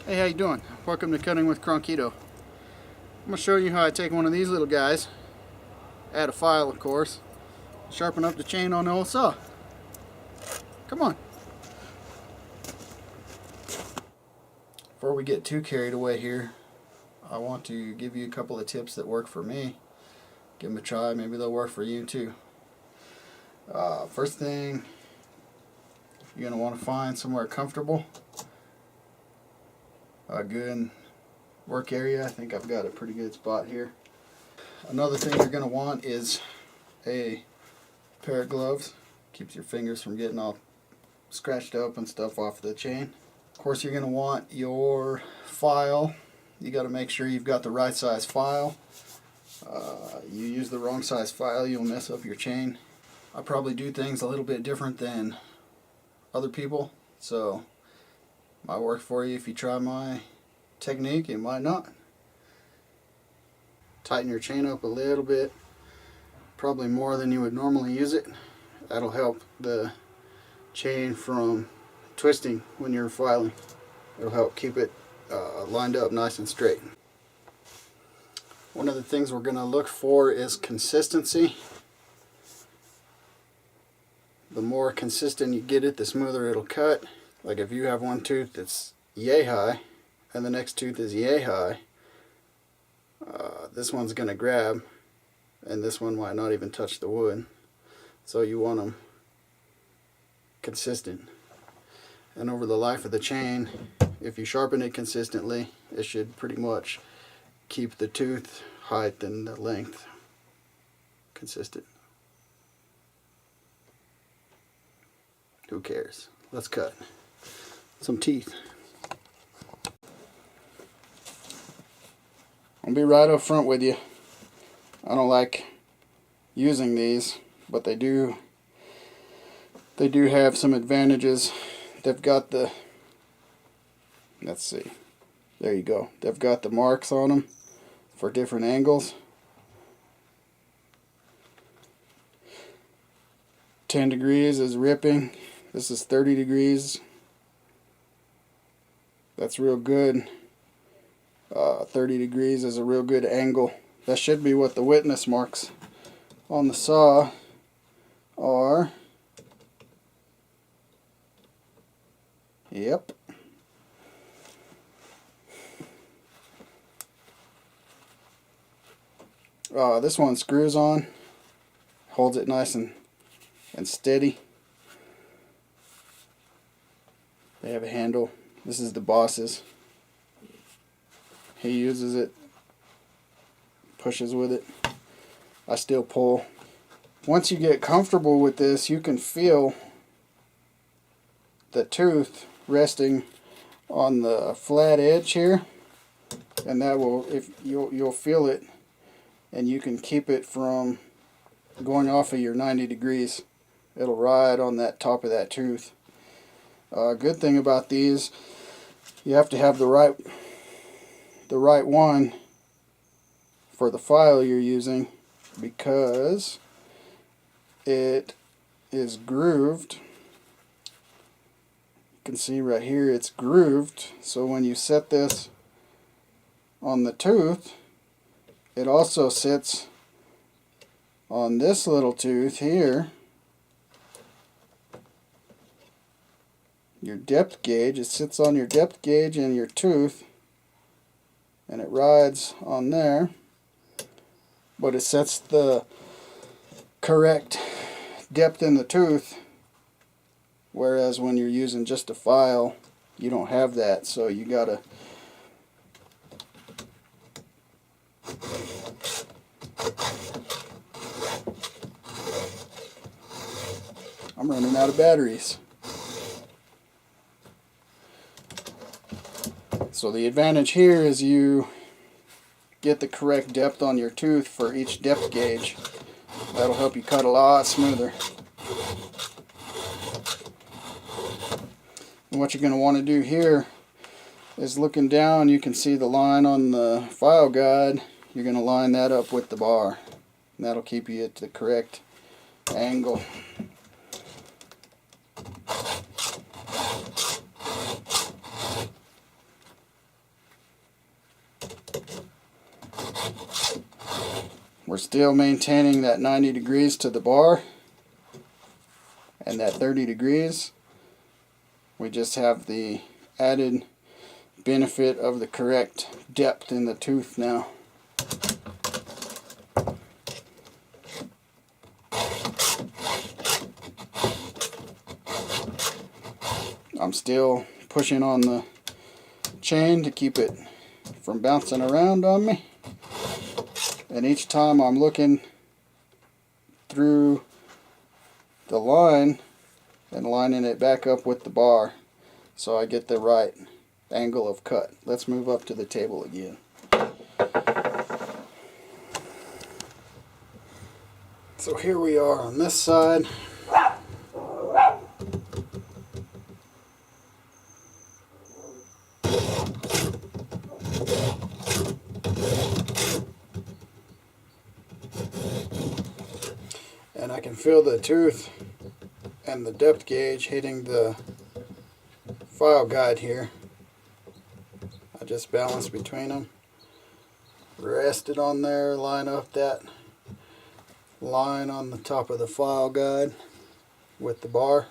Hey, how you doing? Welcome to Cutting with Cronquito. I'm going to show you how I take one of these little guys, add a file of course, sharpen up the chain on the old saw. Come on. Before we get too carried away here, I want to give you a couple of tips that work for me. Give them a try, maybe they'll work for you too. First thing, you're going to want to find somewhere comfortable. A good work area. I think I've got a pretty good spot here. Another thing you're going to want is a pair of gloves. Keeps your fingers from getting all scratched up and stuff off the chain. Of course, you're going to want your file. You got to make sure you've got the right size file. You use the wrong size file, you'll mess up your chain. I probably do things a little bit different than other people, so might work for you if you try my technique. It might not. Tighten your chain up a little bit, probably more than you would normally use it. That'll help the chain from twisting when you're filing. It'll help keep it lined up nice and straight. One of the things we're going to look for is consistency. The more consistent you get it, the smoother it'll cut. Like if you have one tooth that's yay high and the next tooth is yay high, this one's going to grab and this one might not even touch the wood. So you want them consistent. And over the life of the chain, if you sharpen it consistently, it should pretty much keep the tooth height and the length consistent. Who cares? Let's cut some teeth. I'll be right up front with you. I don't like using these, but they do have some advantages. They've got the, let's see, there you go. They've got the marks on them for different angles. 10 degrees is ripping. This is 30 degrees. That's real good. 30 degrees is a real good angle. That should be what the witness marks on the saw are. Yep. This one screws on, holds it nice and steady. They have a handle. This is the boss's. He uses it, pushes with it. I still pull. Once you get comfortable with this, you can feel the tooth resting on the flat edge here, and that will, if you'll feel it, and you can keep it from going off of your 90 degrees. It'll ride on that top of that tooth. Good thing about these, you have to have the right one for the file you're using, because it is grooved. You can see right here it's grooved, so when you set this on the tooth, it also sits on this little tooth here. Your depth gauge, it sits on your depth gauge and your tooth, and it rides on there, but it sets the correct depth in the tooth, whereas when you're using just a file, you don't have that, so you gotta I'm running out of batteries. So the advantage here is you get the correct depth on your tooth for each depth gauge. That'll help you cut a lot smoother. And what you're going to want to do here is, looking down, you can see the line on the file guide. You're going to line that up with the bar. And that'll keep you at the correct angle. We're still maintaining that 90 degrees to the bar and that 30 degrees. We just have the added benefit of the correct depth in the tooth now. I'm still pushing on the chain to keep it from bouncing around on me. And each time I'm looking through the line and lining it back up with the bar so I get the right angle of cut. Let's move up to the table again. So here we are on this side. And I can feel the tooth and the depth gauge hitting the file guide here. I just balance between them. Rest it on there, line up that line on the top of the file guide with the bar.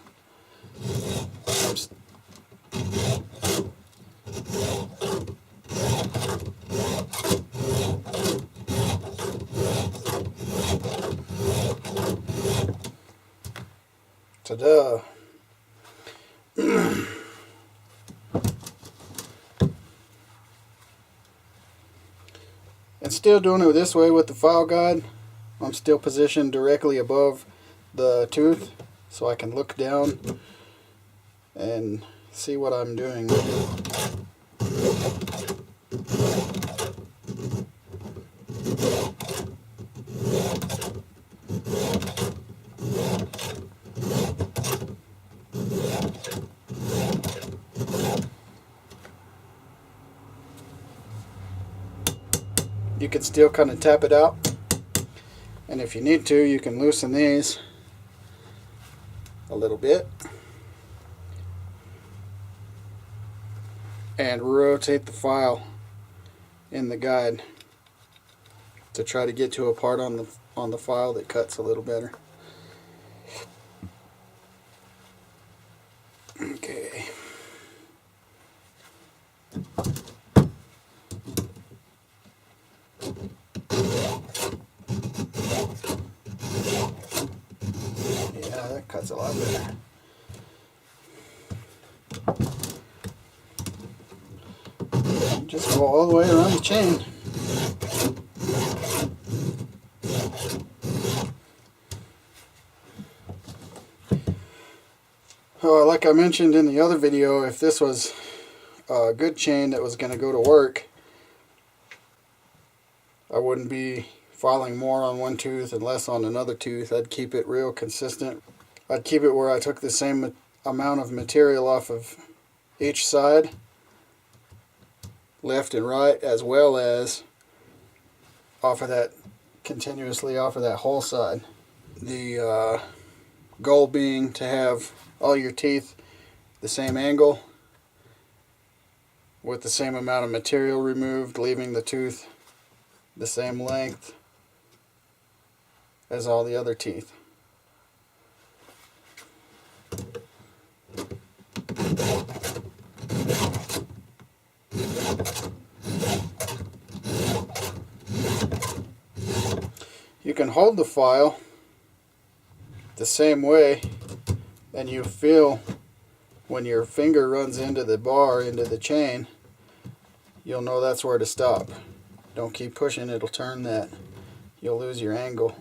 Ta-da! And still doing it this way with the file guide. I'm still positioned directly above the tooth so I can look down and see what I'm doing. You can still kind of tap it out, and if you need to, you can loosen these a little bit and rotate the file in the guide to try to get to a part on the file that cuts a little better. Okay. Yeah, that cuts a lot better. Just go all the way around the chain. Like I mentioned in the other video, if this was a good chain that was going to go to work, I wouldn't be filing more on one tooth and less on another tooth. I'd keep it real consistent. I'd keep it where I took the same amount of material off of each side, left and right, as well as off of that, continuously off of that whole side. The goal being to have all your teeth the same angle with the same amount of material removed, leaving the tooth the same length as all the other teeth. You can hold the file the same way, and you feel when your finger runs into the bar, into the chain, you'll know that's where to stop. Don't keep pushing, it'll turn that. You'll lose your angle.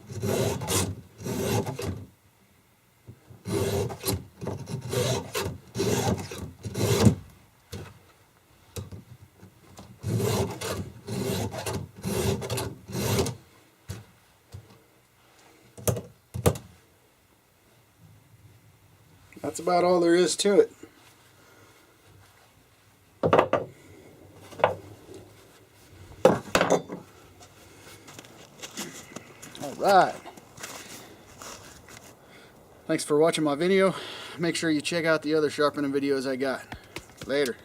That's about all there is to it. Alright. Thanks for watching my video. Make sure you check out the other sharpening videos I got. Later.